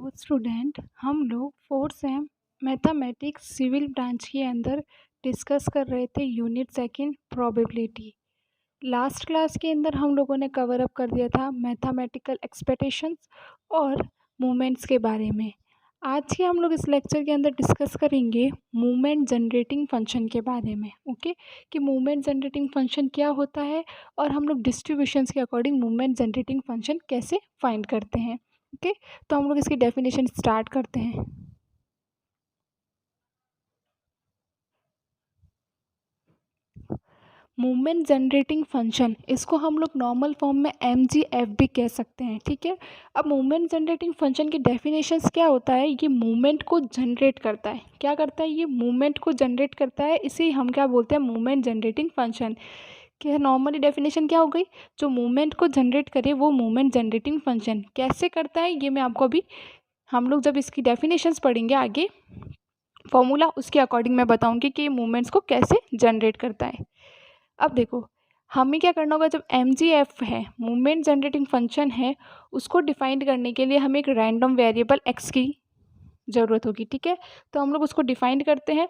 तो स्टूडेंट हम लोग fourth sem mathematics civil branch के अंदर डिस्कस कर रहे थे unit second probability. Last class के अंदर हम लोगों ने कवर अप कर दिया था मैथमेटिकल एक्सपेक्टेशंस और मूवमेंट्स के बारे में। आज के हम लोग इस लेक्चर के अंदर डिस्कस करेंगे मूवमेंट जनरेटिंग फंक्शन के बारे में। ओके, कि मूवमेंट जनरेटिंग फंक्शन क्या होता है और हम लोग डिस्ट्रीब्यूशंस के अकॉर्डिंग मूवमेंट जनरेटिंग फंक्शन कैसे फाइंड करते हैं। ओके, तो हम लोग इसकी डेफिनेशन स्टार्ट करते हैं। मूवमेंट जनरेटिंग फंक्शन, इसको हम लोग नॉर्मल फॉर्म में MGF भी कह सकते हैं। ठीक है, अब मूवमेंट जनरेटिंग फंक्शन की डेफिनेशंस क्या होता है, ये मूवमेंट को जनरेट करता है। क्या करता है, ये मूवमेंट को जनरेट करता है, इसे हम क्या बोलते हैं, मूवमेंट जनरेटिंग फंक्शन। कि नॉर्मली डेफिनेशन क्या हो गई, जो मूवमेंट को जनरेट करे वो मूवमेंट जनरेटिंग फंक्शन। कैसे करता है ये मैं आपको अभी, हम लोग जब इसकी डेफिनेशंस पढ़ेंगे आगे फॉर्मूला, उसके अकॉर्डिंग मैं बताऊंगी कि ये मूवमेंट्स को कैसे जनरेट करता है। अब देखो, हमें क्या करना होगा, जब MGF है मूवमेंट जनरेटिंग फंक्शन है, उसको डिफाइन करने के लिए हमें एक रैंडम वेरिएबल x की ज़रूरत होगी। ठीक है, तो हम लोग उसको डिफाइन करते हैं।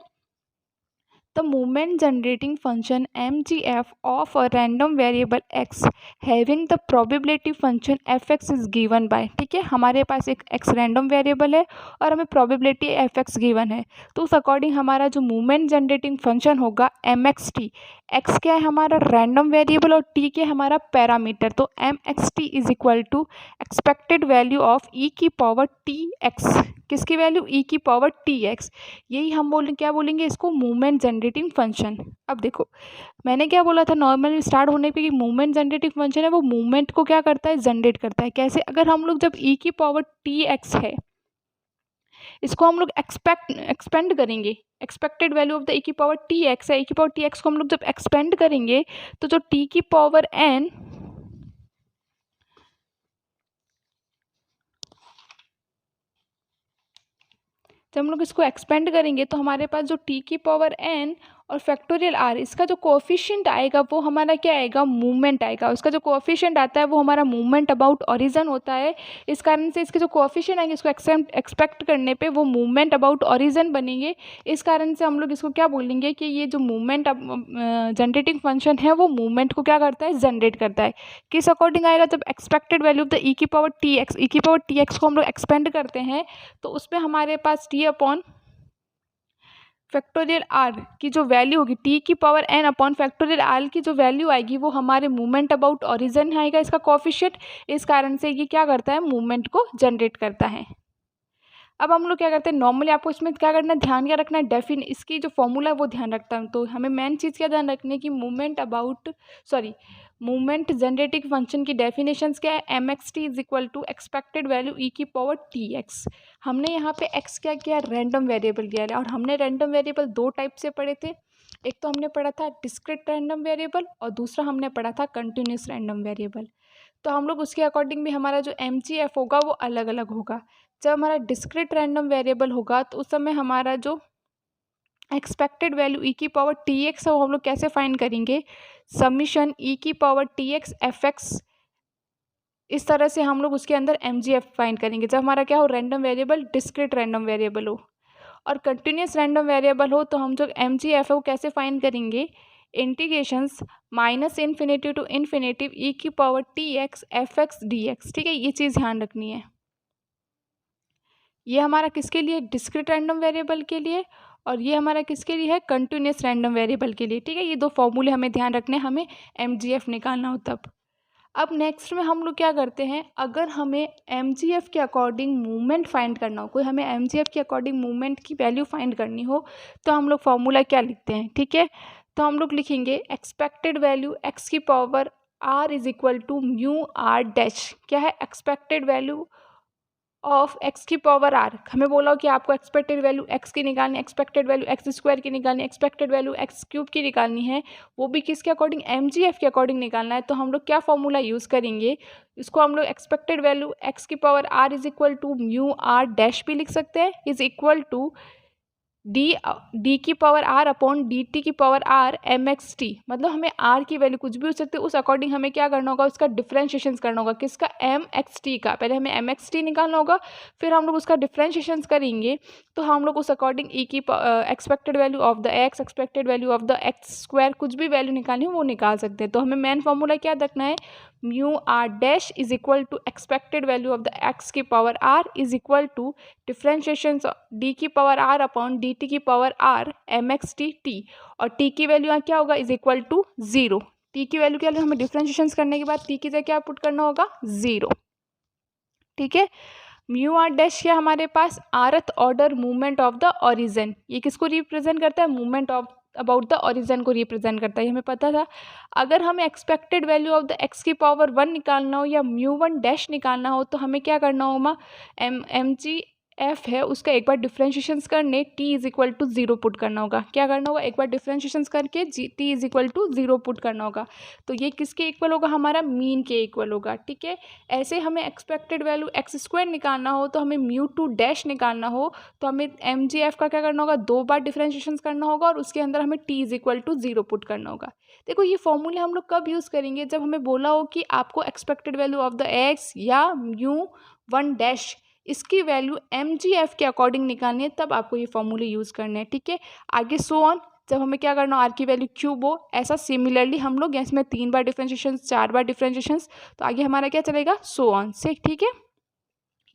The movement generating function MGF of a random variable x having the probability function fx is given by। ठीक है, हमारे पास एक x रैंडम वेरिएबल है और हमें probability fx गिवन है, तो उस अकॉर्डिंग हमारा जो मूवमेंट जनरेटिंग फंक्शन होगा mxt, x क्या है हमारा रैंडम वेरिएबल और t क्या है हमारा पैरामीटर, तो mxt is equal to expected value of e की पावर tx। किसकी वैल्यू, e की पावर tx। यही हम क्या बोलेंगे इसको, मूवमेंट जनरेटिंग फंक्शन। अब देखो, मैंने क्या बोला था नॉर्मली स्टार्ट होने पे कि मूवमेंट जनरेटिंग फंक्शन है वो मूवमेंट को क्या करता है, जनरेट करता है। कैसे, अगर हम लोग जब e की पावर tx है, इसको हम लोग एक्सपेंड करेंगे, expected value of the e की पावर tx है, e की पावर tx को हम लोग जब एक्सपेंड करेंगे तो जो t की पावर n, जब हम लोग इसको एक्सपेंड करेंगे तो हमारे पास जो t की पावर n और फैक्टोरियल r, इसका जो कोफिशिएंट आएगा वो हमारा क्या आएगा, मूवमेंट आएगा। उसका जो कोफिशिएंट आता है वो हमारा मूवमेंट अबाउट ओरिजिन होता है। इस कारण से इसके जो कोफिशिएंट आएंगे, इसको एक्सपेक्ट करने पे वो मूवमेंट अबाउट ओरिजिन बनेंगे। इस कारण से हम लोग इसको क्या बोलेंगे कि ये जो मूवमेंट जनरेटिंग फंक्शन है वो मूवमेंट को क्या करता है, जनरेट करता है। किस अकॉर्डिंग आएगा, जब expected value of the e की पावर tx, e की पावर tx को हम लोग एक्सपेंड करते हैं तो उसमें हमारे पास t अपॉन फैक्टोरियल r की जो वैल्यू होगी, t की power n upon factorial r की जो वैल्यू आएगी वो हमारे मूवमेंट अबाउट ओरिजिन आएगा इसका कोफिशिएंट। इस कारण से ये क्या करता है, मूवमेंट को जनरेट करता है। अब हम लोग क्या करते हैं, नॉर्मली आपको इसमें क्या करना है, ध्यान क्या रखना है, इसकी जो फॉर्मूला है वो ध्यान रखता है। तो हमें मेन चीज़ क्या ध्यान रखनी है कि मूवमेंट जनरेटिंग फंक्शन की डेफिनेशंस क्या है, mxt is equal to expected value e की पावर tx। हमने यहाँ पे x क्या किया, रैंडम वेरिएबल लिया है, और हमने रैंडम वेरिएबल दो टाइप से पढ़े थे। एक तो हमने पढ़ा था डिस्क्रीट रैंडम वेरिएबल और दूसरा हमने पढ़ा था कंटिन्यूस रैंडम वेरिएबल। तो हम लोग उसके अकॉर्डिंग भी हमारा जो MGF होगा वो अलग अलग होगा। जब हमारा डिस्क्रीट रैंडम वेरिएबल होगा तो उस समय हमारा जो एक्सपेक्टेड वैल्यू e की पावर tx है वो हम लोग कैसे फाइंड करेंगे, समीशन e की पावर tx fx, इस तरह से हम लोग उसके अंदर MGF फाइंड करेंगे जब हमारा क्या हो, random variable discrete random variable हो। और कंटिन्यूस रैंडम वेरिएबल हो तो हम जो MGF है वो कैसे फाइंड करेंगे, integrations -infinity to infinity e की पावर tx fx dx। ठीक है, ये चीज़ ध्यान रखनी है। ये हमारा किसके लिए, डिस्क्रीट रैंडम वेरिएबल के लिए, और ये हमारा किसके लिए है, कंटिन्यूस रैंडम वेरिएबल के लिए। ठीक है, ये दो फॉर्मूले हमें ध्यान रखने, हमें MGF निकालना हो तब। अब नेक्स्ट में हम लोग क्या करते हैं, अगर हमें MGF के अकॉर्डिंग मूवमेंट फाइंड करना हो, कोई हमें MGF के अकॉर्डिंग मूवमेंट की वैल्यू फाइंड करनी हो तो हम लोग फॉर्मूला क्या लिखते हैं। ठीक है, तो हम लोग लिखेंगे एक्सपेक्टेड वैल्यू x की power r is equal to mu r dash. क्या है, एक्सपेक्टेड वैल्यू ऑफ x की पावर r। हमें बोला हो कि आपको एक्सपेक्टेड वैल्यू x की निकालनी, एक्सपेक्टेड वैल्यू x स्क्वायर की निकालनी, एक्सपेक्टेड वैल्यू x क्यूब की निकालनी है, वो भी किसके अकॉर्डिंग, MGF के अकॉर्डिंग निकालना है। तो हम लोग क्या फॉर्मूला यूज़ करेंगे, इसको हम लोग एक्सपेक्टेड वैल्यू x की power r is equal to mu r dash भी लिख सकते हैं, इज इक्वल टू डी की power R upon D T की power R M x T, मतलब हमें आर की वैल्यू कुछ भी हो सकती है, उस अकॉर्डिंग हमें क्या करना होगा, उसका डिफरेंशिएशन करना होगा। किसका? एम एक्स टी का। पहले हमें एम एक्स टी निकालना होगा, फिर हम लोग उसका डिफरेंशिएशन करेंगे तो हम लोग उस अकॉर्डिंग ई की expected value of the X, expected value of the X square, कुछ भी वैल्यू निकालनी हो वो निकाल सकते हैं। तो हमें मेन फॉर्मूला क्या रखना है, mu R dash is equal to expected value of the X की power R is equal to differentiation D की power R upon D T की power R M x T T, और T की value यहाँ क्या होगा, is equal to 0। T की value क्या, हमें डिफरेंशिएशन करने के बाद टी की जगह क्या पुट करना होगा, 0। ठीक है। म्यू आर डैश क्या हमारे पास, rth order movement of the origin, ये किसको रिप्रेजेंट करता है, movement of about the origin को रिप्रेजेंट करता है, ये हमें पता था। अगर हमें expected value of the X की पावर 1 निकालना हो या म्यू 1 डैश निकालना हो तो हमें क्या करना होगा, एम जी एफ है उसका एक बार डिफरेंशिएशन करने T is equal to 0 put करना होगा। क्या करना होगा, एक बार डिफरेंशिएशन करके T is equal to 0 put करना होगा। तो ये किसके इक्वल होगा, हमारा मीन के इक्वल होगा। ठीक है। ऐसे हमें एक्सपेक्टेड वैल्यू एक्स स्क्वायर निकालना हो तो हमें म्यू 2 डैश निकालना हो तो हमें एम जी एफ का क्या करना होगा, 2 बार डिफरेंशिएशन करना होगा और उसके अंदर हमें T is equal to 0 put करना होगा। देखो ये फॉर्मूले हम लोग कब यूज़ करेंगे, जब हमें बोला हो कि आपको expected value of the X या म्यू 1 डैश इसकी वैल्यू एम जी एफ के अकॉर्डिंग निकालनी है, तब आपको ये फॉर्मूले यूज़ करने हैं। ठीक है। आगे सो ऑन, जब हमें क्या करना हो, आर की वैल्यू क्यूब हो, ऐसा सिमिलरली हम लोग इसमें 3 बार डिफरेंशिएशन, 4 बार डिफरेंशिएशन, तो आगे हमारा क्या चलेगा, सो ऑन से। ठीक है।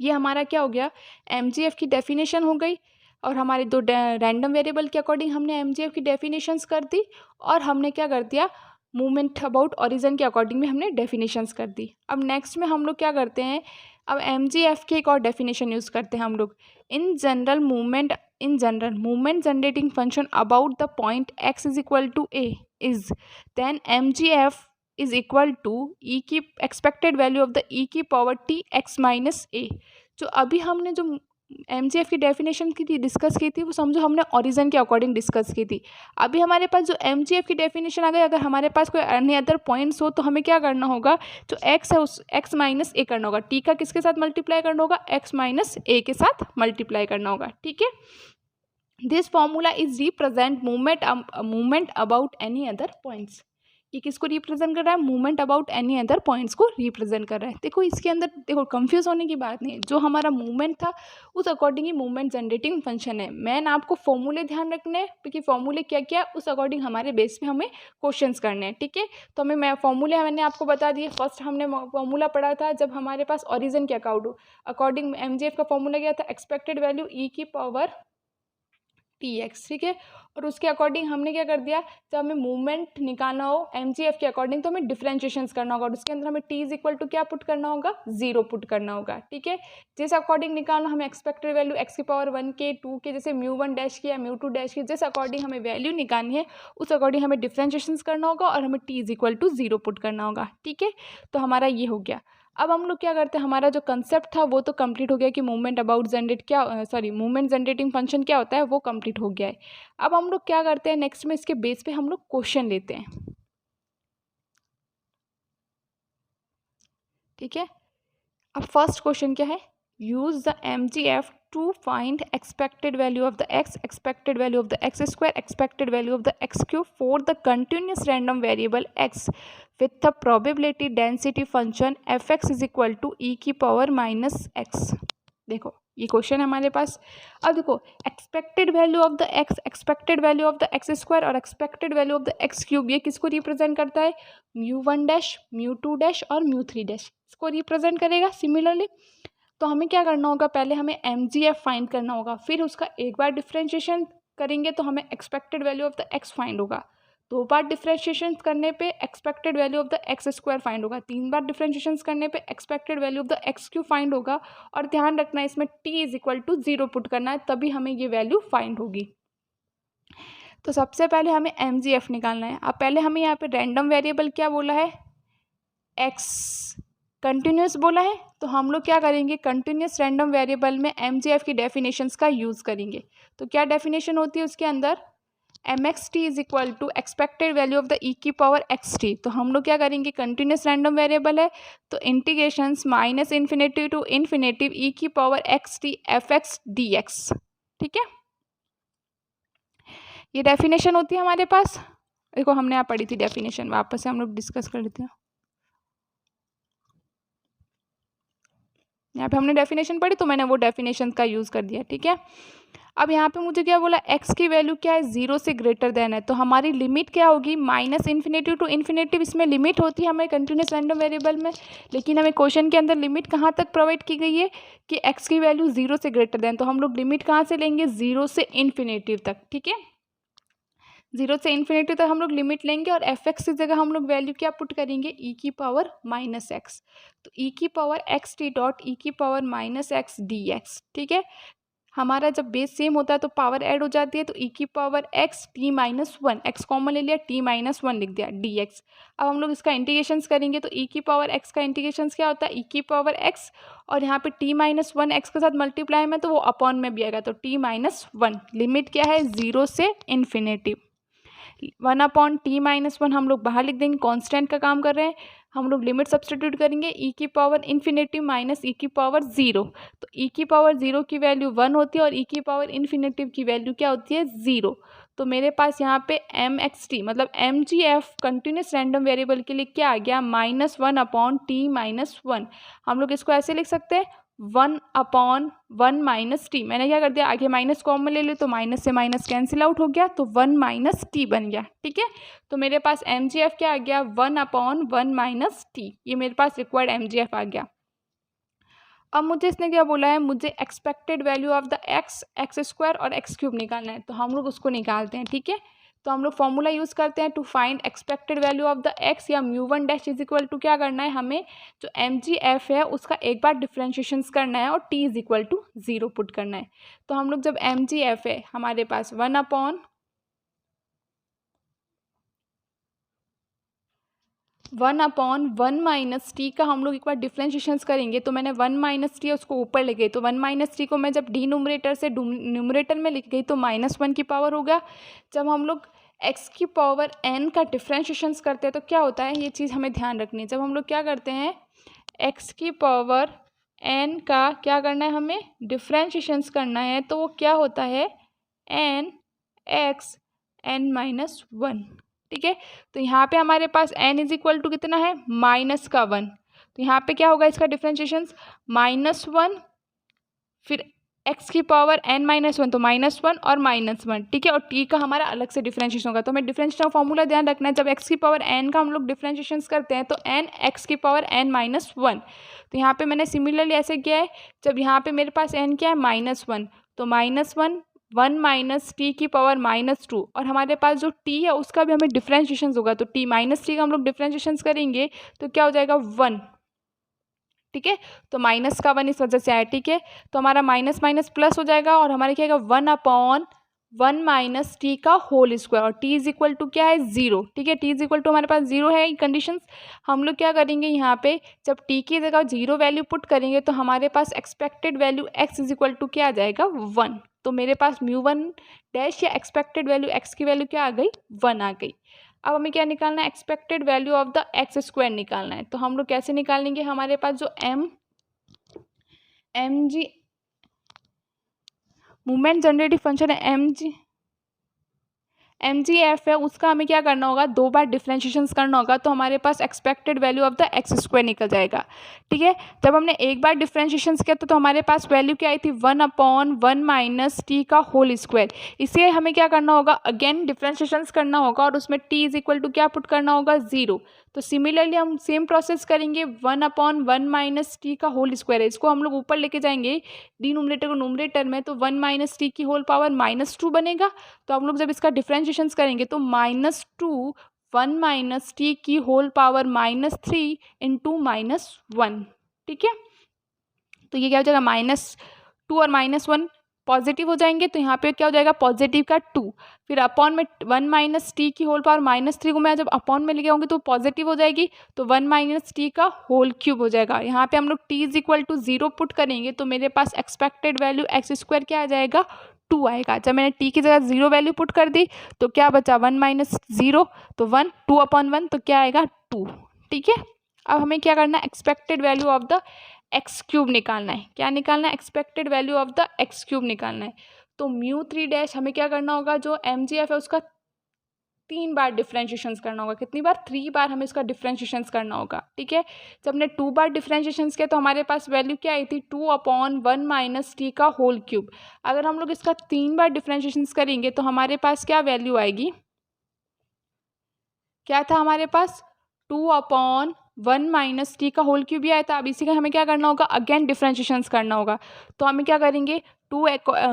ये हमारा क्या हो गया, एम जी एफ की डेफिनेशन हो गई और हमारे 2 रैंडम वेरिएबल के अकॉर्डिंग हमने एम जी एफ की डेफिनेशंस कर दी और हमने क्या कर दिया, मूवमेंट अबाउट ओरिजिन के अकॉर्डिंग में हमने डेफिनेशंस कर दी। अब नेक्स्ट में हम लोग क्या करते हैं, अब एम जी एफ की एक और डेफिनेशन यूज़ करते हैं हम लोग। In general movement generating function about the point X is equal to A is then M G F is equal to ई की expected value of the E की power T X minus A. जो अभी हमने जो M G F की definition की थी, discuss की थी, वो समझो हमने ओरिजिन के अकॉर्डिंग डिस्कस की थी। अभी हमारे पास जो एम जी एफ की डेफिनेशन आ गई, अगर हमारे पास कोई अन्य अदर पॉइंट्स हो तो हमें क्या करना होगा, जो एक्स है उस एक्स माइनस ए करना होगा, टी का किसके साथ मल्टीप्लाई करना होगा, एक्स माइनस ए के साथ मल्टीप्लाई करना होगा। ठीक है। This formula is represent movement about any other points. ये किसको रिप्रेजेंट कर रहा है, movement about any other points को रिप्रेजेंट कर रहा है। देखो इसके अंदर देखो कंफ्यूज होने की बात नहीं है, जो हमारा मूवमेंट था उस अकॉर्डिंग ही मूवमेंट जनरेटिंग फंक्शन है। मैंने आपको फॉर्मूले ध्यान रखने हैं क्योंकि फॉर्मूले क्या क्या है उस अकॉर्डिंग हमारे बेस पे हमें क्वेश्चंस करने हैं। ठीक है। तो हमें मैं फॉर्मूले मैंने आपको बता दिए। फर्स्ट हमने फॉर्मूला पढ़ा था जब हमारे पास ओरिजिन के अकॉर्डिंग एम जी एफ का फॉर्मूला क्या था, एक्सपेक्टेड वैल्यू ई की पावर टी एक्स। ठीक है। और उसके अकॉर्डिंग हमने क्या कर दिया, जब हमें मूवमेंट निकालना हो एम जी एफ के अकॉर्डिंग तो हमें डिफरेंशिएशन करना होगा और उसके अंदर हमें टी इज इक्वल टू क्या पुट करना होगा, 0 पुट करना होगा। ठीक है। जिस अकॉर्डिंग निकालना हमें एक्सपेक्टेड वैल्यू एक्स की पावर 1 के 2 के, जैसे म्यू 1 डैश की या म्यू 2 डैश की, जिस अकॉर्डिंग हमें वैल्यू निकालनी है उस अकॉर्डिंग हमें डिफरेंशिएशन करना होगा और हमें T is equal to 0 put करना होगा। ठीक है। तो हमारा ये हो गया। अब हम लोग क्या करते हैं, हमारा जो कंसेप्ट था वो तो कंप्लीट हो गया कि मूवमेंट अबाउट जनरेट क्या मूवमेंट जनरेटिंग फंक्शन क्या होता है, वो कंप्लीट हो गया है। अब हम लोग क्या करते हैं, नेक्स्ट में इसके बेस पे हम लोग क्वेश्चन लेते हैं। ठीक है। अब फर्स्ट क्वेश्चन क्या है, use the M G F to find expected value of the X, expected value of the X square, expected value of the X cube for the continuous random variable X with the probability density function F X is equal to ई की power minus x. देखो ये question है हमारे पास। अब देखो expected value of the X, expected value of the X square और expected value of the X cube, ये किसको रिप्रेजेंट करता है, म्यू 1 डैश, म्यू 2 डैश और म्यू 3 डैश इसको रिप्रेजेंट करेगा सिमिलरली। तो हमें क्या करना होगा, पहले हमें एम जी एफ फाइंड करना होगा, फिर उसका एक बार डिफ्रेंशिएशन करेंगे तो हमें expected value of the X find होगा, 2 बार डिफ्रेंशिएशन करने पे expected value of the X square find होगा, 3 बार डिफ्रेंशिएशन करने पे expected value of the X cube find होगा। और ध्यान रखना है इसमें T is equal to 0 put करना है, तभी हमें ये वैल्यू फाइंड होगी। तो सबसे पहले हमें एम जी एफ निकालना है। अब पहले हमें यहाँ पे रैंडम वेरिएबल क्या बोला है, एक्स कंटिन्यूस बोला है, तो हम लोग क्या करेंगे, कंटिन्यूस रैंडम वेरिएबल में एम जी एफ की डेफिनेशंस का यूज़ करेंगे। तो क्या डेफिनेशन होती है उसके अंदर, M x T is equal to expected value of the E की पावर एक्स टी। तो हम लोग क्या करेंगे, कंटिन्यूस रैंडम वेरिएबल है तो integrations minus infinitive to infinitive ई की power X T F X D X. ठीक है। ये डेफिनेशन होती है हमारे पास। देखो हमने यहाँ पढ़ी थी डेफिनेशन, वापस से हम लोग डिस्कस कर लेते हैं। यहाँ पे हमने डेफिनेशन पढ़ी तो मैंने वो डेफिनेशन का यूज़ कर दिया, ठीक है। अब यहाँ पे मुझे क्या बोला, x की वैल्यू क्या है, 0 से ग्रेटर देन है, तो हमारी लिमिट क्या होगी, माइनस इन्फिनेटिव टू इन्फिनेटिव। इसमें लिमिट होती है हमें कंटिन्यूस रैंडम वेरिएबल में, लेकिन हमें क्वेश्चन के अंदर लिमिट कहाँ तक प्रोवाइड की गई है कि x की वैल्यू 0 से ग्रेटर देन, तो हम लोग लिमिट कहाँ से लेंगे, 0 से इन्फिनेटिव तक, ठीक है। 0 से इन्फिनेटिव तक हम लोग लिमिट लेंगे और एफ एक्स की जगह हम लोग वैल्यू क्या पुट करेंगे, ई की पावर माइनस एक्स। तो ई की power X T dot E की power minus X D X, ठीक है। हमारा जब बेस सेम होता है तो पावर ऐड हो जाती है, तो ई की power X T minus one, x common ले लिया, टी माइनस वन लिख दिया, डी एक्स। अब हम लोग इसका इंटीग्रेशंस करेंगे तो ई की पावर एक्स का इंटीग्रेशंस क्या होता है, ई की पावर एक्स और यहाँ पे टी माइनस वन एक्स के साथ मल्टीप्लाई में तो वो अपॉन में भी आएगा, तो टी माइनस वन। लिमिट क्या है, 0 से इन्फिनेटिव। 1/t-1 हम लोग बाहर लिख देंगे, कांस्टेंट का काम कर रहे हैं, हम लोग लिमिट सब्सटीट्यूट करेंगे, ई की पावर इन्फिनेटिव माइनस ई की पावर 0। तो ई की पावर 0 की वैल्यू 1 होती है और ई की पावर इन्फिनेटिव की वैल्यू क्या होती है, 0। तो मेरे पास यहाँ पे एम एक्स टी मतलब M G F continuous random variable के लिए क्या आ गया, -1/t-1। हम लोग इसको ऐसे लिख सकते हैं 1/1 माइनस टी। मैंने क्या कर दिया, आगे माइनस कॉमन ले ली तो माइनस से माइनस कैंसिल आउट हो गया, तो 1 माइनस टी बन गया, ठीक है। तो मेरे पास एम जी एफ क्या आ गया, 1/1 माइनस टी। ये मेरे पास रिक्वायर्ड एम जी एफ आ गया। अब मुझे इसने क्या बोला है, मुझे expected value of the x, x square और एक्स क्यूब निकालना है, तो हम लोग उसको निकालते हैं, ठीक है। तो हम लोग फॉर्मूला यूज़ करते हैं to find expected value of the X, या mu one dash is equal to क्या करना है, हमें जो एम जी एफ है उसका एक बार डिफ्रेंशिएशंस करना है और T is equal to 0 put करना है। तो हम लोग जब एम जी एफ है हमारे पास 1/1 माइनस टी का हम लोग एक बार डिफ्रेंशिएशंस करेंगे, तो मैंने 1 माइनस टी उसको ऊपर ले गई, तो 1 माइनस टी को मैं जब डिनोमिनेटर से न्यूमरेटर में लिख गई तो -1 की पावर होगा। जब हम लोग x की पावर n का डिफ्रेंशिएशंस करते हैं तो क्या होता है, ये चीज़ हमें ध्यान रखनी है। जब हम लोग क्या करते हैं, x की पावर n का क्या करना है, हमें डिफ्रेंशिएशंस करना है, तो वो क्या होता है, n x n-1, ठीक है। तो यहाँ पे हमारे पास n इज इक्वल टू कितना है, -1। तो यहाँ पे क्या होगा इसका डिफ्रेंशिएशंस, -1 फिर x की पावर n-1 तो -1 और -1, ठीक है। और t का हमारा अलग से डिफ्रेंशिएशन होगा, तो हमें डिफ्रेंशिएशन फॉर्मूला ध्यान रखना है। जब x की पावर n का हम लोग डिफ्रेंशिएशन करते हैं तो n x की पावर n-1। तो यहाँ पे मैंने सिमिलरली ऐसे किया है, जब यहाँ पे मेरे पास n क्या है, -1, तो -1 1 माइनस टी की पावर -2, और हमारे पास जो t है उसका भी हमें डिफ्रेंशिएशन होगा, तो t माइनस टी का हम लोग डिफ्रेंशिएशन करेंगे तो क्या हो जाएगा, 1, ठीक है। तो माइनस का 1 इस वजह से आया, ठीक है। तो हमारा माइनस माइनस प्लस हो जाएगा और हमारे क्या आएगा, 1/1 माइनस टी का होल स्क्वायर, और टी इज इक्वल टू क्या है, 0, ठीक है। टी इज इक्वल टू हमारे पास 0 है कंडीशंस। हम लोग क्या करेंगे, यहाँ पे जब टी की जगह 0 वैल्यू पुट करेंगे तो हमारे पास expected value X is equal to क्या आ जाएगा, 1। तो मेरे पास म्यू1 डैश या एक्सपेक्टेड वैल्यू एक्स की वैल्यू क्या आ गई, 1 आ गई। अब हमें क्या निकालना है, expected value of the X square निकालना है। तो हम लोग कैसे निकालेंगे, हमारे पास जो M G movement generative function है एम जी एफ है, उसका हमें क्या करना होगा, 2 बार डिफ्रेंशिएशंस करना होगा, तो हमारे पास expected value of the X square निकल जाएगा, ठीक है। जब हमने एक बार डिफ्रेंशिएशंस किया तो हमारे पास वैल्यू क्या आई थी, 1/1 माइनस टी का होल स्क्वायर। इसे हमें क्या करना होगा, अगेन डिफ्रेंशिएशंस करना होगा और उसमें टी इज इक्वल टू क्या पुट करना होगा, 0। तो सिमिलरली हम सेम प्रोसेस करेंगे, 1/1 माइनस टी का होल स्क्वायर है, इसको हम लोग ऊपर लेके जाएंगे डिनोमिनेटर को नोमिनेटर में, तो 1 माइनस टी की होल पावर -2 बनेगा। तो हम लोग जब इसका डिफ्रेंशिएशन करेंगे तो -2 1 माइनस टी की होल पावर -3 इंटू -1, ठीक है। तो ये क्या हो जाएगा, -2 और -1 पॉजिटिव हो जाएंगे, तो यहाँ पे क्या हो जाएगा, पॉजिटिव का 2, फिर अपॉन में 1 माइनस टी की होल पावर -3 को मैं जब अपॉन में लेके आऊँगी तो पॉजिटिव हो जाएगी, तो 1 माइनस टी का होल क्यूब हो जाएगा। यहाँ पे हम लोग t is equal to 0 put करेंगे तो मेरे पास एक्सपेक्टेड वैल्यू एक्स स्क्वायर क्या आ जाएगा, 2 आएगा। जब मैंने t की जगह 0 वैल्यू पुट कर दी तो क्या बचा, 1 माइनस 0 तो 1, 2/1 तो क्या आएगा, 2, ठीक है। अब हमें क्या करना है, expected value of the X cube निकालना है। क्या निकालना है, expected value of the X cube निकालना है। तो μ3 हमें क्या करना होगा, जो MGF है उसका 3 बार डिफ्रेंशिएशंस करना होगा। कितनी बार? 3 बार हमें इसका डिफ्रेंशिएशंस करना होगा। ठीक है, जब हमने 2 बार डिफ्रेंशिएशंस किया तो हमारे पास वैल्यू क्या आई थी, 2/1 - t का होल क्यूब। अगर हम लोग इसका 3 बार डिफ्रेंशिएशंस करेंगे तो हमारे पास क्या वैल्यू आएगी, क्या था हमारे पास 2/1 - t का होल क्यूब भी आया था। अब इसी का हमें क्या करना होगा, अगेन डिफ्रेंशिएशंस करना होगा। तो हमें क्या करेंगे, 2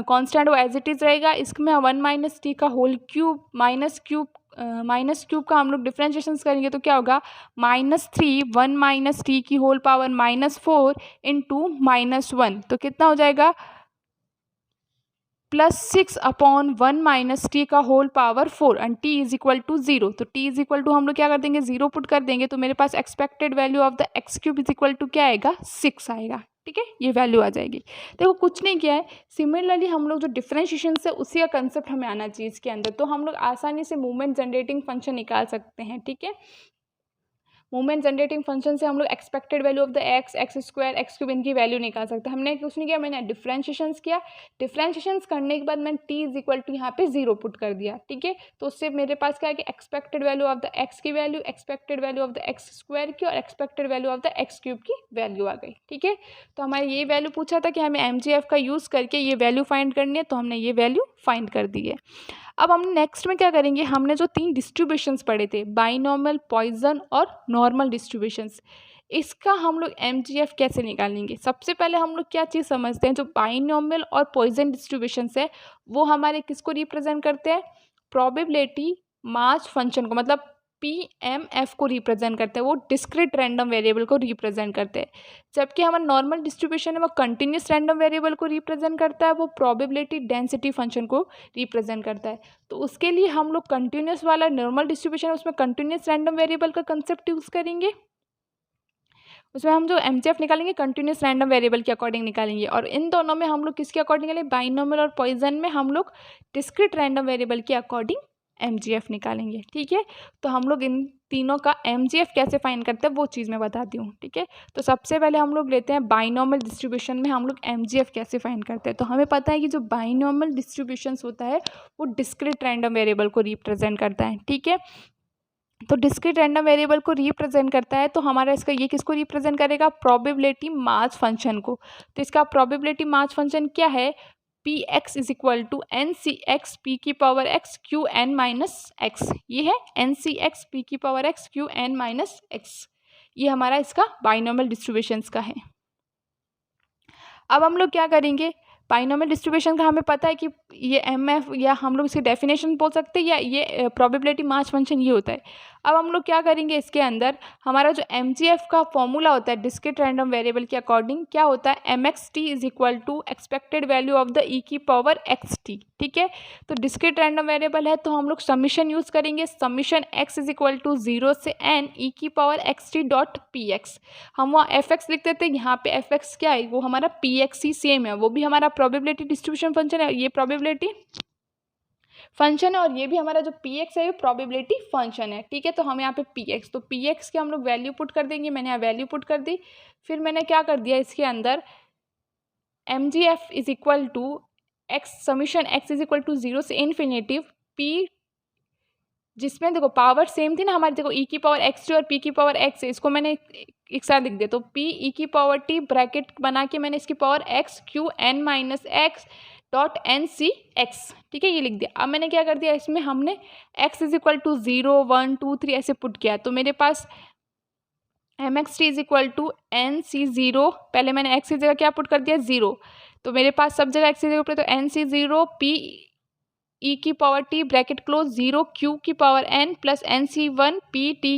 कॉन्स्टेंट वो एज इट इज़ रहेगा, इसमें 1 - t का होल क्यूब माइनस क्यूब का हम लोग डिफ्रेंशिएशंस करेंगे तो क्या होगा, -3 1 - t की होल पावर -4 इंटू -1, तो कितना हो जाएगा, +6/1 - t का whole power 4 and t is equal to 0। तो t इज इक्वल टू हम लोग क्या कर देंगे, 0 पुट कर देंगे, तो मेरे पास expected value of the X cube is equal to क्या आएगा, 6 आएगा। ठीक है, ये वैल्यू आ जाएगी। देखो कुछ नहीं किया है, सिमिलरली हम लोग जो डिफरेंशिएशन है उसी का कंसेप्ट हमें आना चाहिए इसके अंदर, तो हम लोग आसानी से मूवमेंट जनरेटिंग फंक्शन निकाल सकते हैं। ठीक है, मूवमेंट जनरेटिंग फंक्शन से हम लोग expected value of the X square x cube इनकी वैल्यू निकाल सकते हैं। हमने कुछ नहीं किया, मैंने डिफरेंशिएशंस किया, डिफरेंशिएशंस करने के बाद मैंने t इज इक्वल टू यहाँ पे 0 पुट कर दिया। ठीक है, तो उससे मेरे पास क्या है कि expected value of the X की value, expected value of the X square की और expected value of the X cube की वैल्यू आ गई। ठीक है, तो हमारे ये वैल्यू पूछा था कि हमें MGF का यूज़ करके ये वैल्यू फाइंड करनी है, तो हमने ये वैल्यू फाइंड कर दी है। अब हम नेक्स्ट में क्या करेंगे, हमने जो 3 डिस्ट्रीब्यूशंस पढ़े थे, बाइनॉर्मल, पॉइजन और नॉर्मल डिस्ट्रीब्यूशंस, इसका हम लोग MGF कैसे निकालेंगे। सबसे पहले हम लोग क्या चीज़ समझते हैं, जो बाइनॉर्मल और पॉइजन डिस्ट्रीब्यूशंस है वो हमारे किसको रिप्रेजेंट करते हैं, प्रोबेबिलिटी मास फंक्शन को, मतलब PMF को रिप्रेजेंट करते हैं, वो डिस्क्रीट रैंडम वेरिएबल को रिप्रेजेंट करते हैं। जबकि हमारा नॉर्मल डिस्ट्रीब्यूशन है वो कंटिन्यूस रैंडम वेरिएबल को रिप्रेजेंट करता है, वो प्रोबेबिलिटी डेंसिटी फंक्शन को रिप्रेजेंट करता है। तो उसके लिए हम लोग कंटिन्यूस वाला नॉर्मल डिस्ट्रीब्यूशन है उसमें कंटिन्यूस रैंडम वेरिएबल का कंसेप्ट यूज़ करेंगे, उसमें हम जो MGF निकालेंगे कंटिन्यूस रैंडम वेरिएबल के अकॉर्डिंग निकालेंगे, और इन दोनों में हम लोग किसके अकॉर्डिंग निकालेंगे, बाइनॉर्मल और पॉइजन में हम लोग डिस्क्रीट रैंडम वेरिएबल के अकॉर्डिंग MGF निकालेंगे। ठीक है, तो हम लोग इन तीनों का MGF कैसे फाइंड करते हैं वो चीज़ मैं बताती हूँ। ठीक है, तो सबसे पहले हम लोग लेते हैं बाइनॉर्मल डिस्ट्रीब्यूशन में हम लोग MGF कैसे फाइंड करते हैं। तो हमें पता है कि जो बाइनॉर्मल डिस्ट्रीब्यूशंस होता है वो डिस्क्रीट रैंडम वेरिएबल को रिप्रेजेंट करता है। ठीक है, तो डिस्क्रीट रैंडम वेरिएबल को रिप्रेजेंट करता है, तो हमारा इसका ये किसको रिप्रेजेंट करेगा, प्रोबेबिलिटी मास फंक्शन को। तो इसका प्रोबेबिलिटी मास फंक्शन क्या है, Px is equal to NCx p की power x q n minus X, ये है NCx p की power x q n minus X, ये हमारा इसका बाइनॉर्मल डिस्ट्रीब्यूशंस का है। अब हम लोग क्या करेंगे, बाइनॉर्मल डिस्ट्रीब्यूशन का हमें पता है कि ये MF या हम लोग इसकी डेफिनेशन बोल सकते हैं, या ये प्रोबेबिलिटी मास फंक्शन ये होता है। अब हम लोग क्या करेंगे, इसके अंदर हमारा जो MGF का फॉर्मूला होता है डिस्क्रीट रैंडम वेरिएबल के अकॉर्डिंग क्या होता है, MXT is equal to expected value of the E की पावर XT। ठीक है, तो डिस्क्रीट रैंडम वेरिएबल है तो हम लोग समीशन यूज़ करेंगे, summation x is equal to 0 से n E की पावर XT डॉट PX। हम वहाँ FX लिख देते हैं, यहाँ पे FX क्या है, वो हमारा PX ही सेम है, वो भी हमारा प्रोबेबिलिटी डिस्ट्रीब्यूशन फंक्शन है, ये प्रोबेबिलिटी फंक्शन है, और ये भी हमारा जो Px है ये प्रोबेबिलिटी फंक्शन है। ठीक है, तो हम यहाँ पे Px, तो Px की हम लोग वैल्यू पुट कर देंगे, मैंने यहाँ वैल्यू पुट कर दी, फिर मैंने क्या कर दिया इसके अंदर MGF is equal to X summation x is equal to 0 से इन्फिनेटिव P, जिसमें देखो पावर सेम थी ना हमारी, देखो E की पावर x और P की पावर x है, इसको मैंने एक साथ लिख दिया, तो P E की पावर t ब्रैकेट बना के मैंने इसकी power x q n minus x dot NCx, ठीक है, ये लिख दिया। अब मैंने क्या कर दिया, इसमें हमने x इज इक्वल टू 0 1 2 3 ऐसे पुट किया, तो मेरे पास MXT is equal to NC0, पहले मैंने x की जगह क्या पुट कर दिया 0, तो मेरे पास सब जगह x की जगह तो NC0 P E की power t bracket close 0 q की power n plus NC1 P t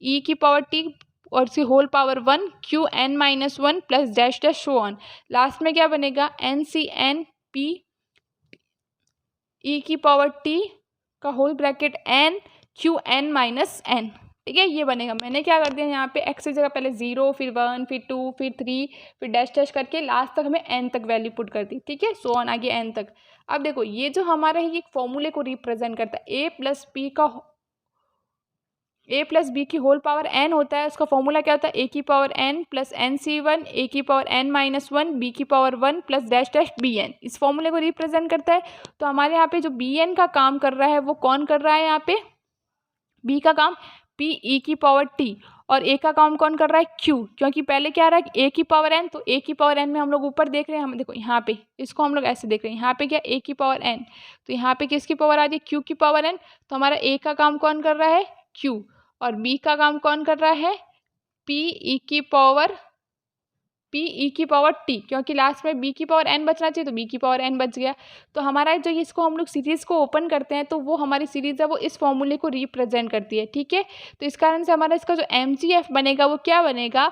E की पावर t और C whole power 1 q n minus 1 plus dash dash so on, last में क्या बनेगा NCn P E की power t का whole bracket n q n minus n। ठीक है, ये बनेगा। मैंने क्या कर दिया यहाँ पे x की जगह पहले 0 फिर 1 फिर 2 फिर 3 फिर डैश डैश करके लास्ट तक हमें n तक वैल्यू पुट कर दी। ठीक है, सो ऑन आगे n तक। अब देखो ये जो हमारा है ये एक फॉर्मूले को रिप्रेजेंट करता है a प्लस पी का ए प्लस बी की होल पावर एन होता है, उसका फॉर्मूला क्या होता है, ए की power N plus N C one, A की power N minus one, B की power one plus dash dash B N, इस फॉर्मूले को रिप्रेजेंट करता है। तो हमारे यहाँ पे जो बी एन का काम कर रहा है वो कौन कर रहा है, यहाँ पे बी का काम पी ई की पावर टी, और ए का काम कौन कर रहा है, क्यू, क्योंकि पहले क्या आ रहा है ए की पावर एन, तो ए की पावर एन में हम लोग ऊपर देख रहे हैं, हम देखो यहाँ पे इसको हम लोग ऐसे देख रहे हैं, यहाँ पे क्या ए की पावर एन, तो यहाँ पे किसकी पावर आ रही है, क्यू की पावर एन, तो हमारा ए का काम कौन कर रहा है, क्यू, और बी का काम कौन कर रहा है, पी ई की पावर टी, क्योंकि लास्ट में बी की पावर एन बचना चाहिए तो बी की पावर एन बच गया। तो हमारा जो इसको हम लोग सीरीज़ को ओपन करते हैं तो वो हमारी सीरीज़ है वो इस फॉर्मूले को रिप्रेजेंट करती है, ठीक है। तो इस कारण से हमारा इसका जो एम जी एफ बनेगा वो क्या बनेगा,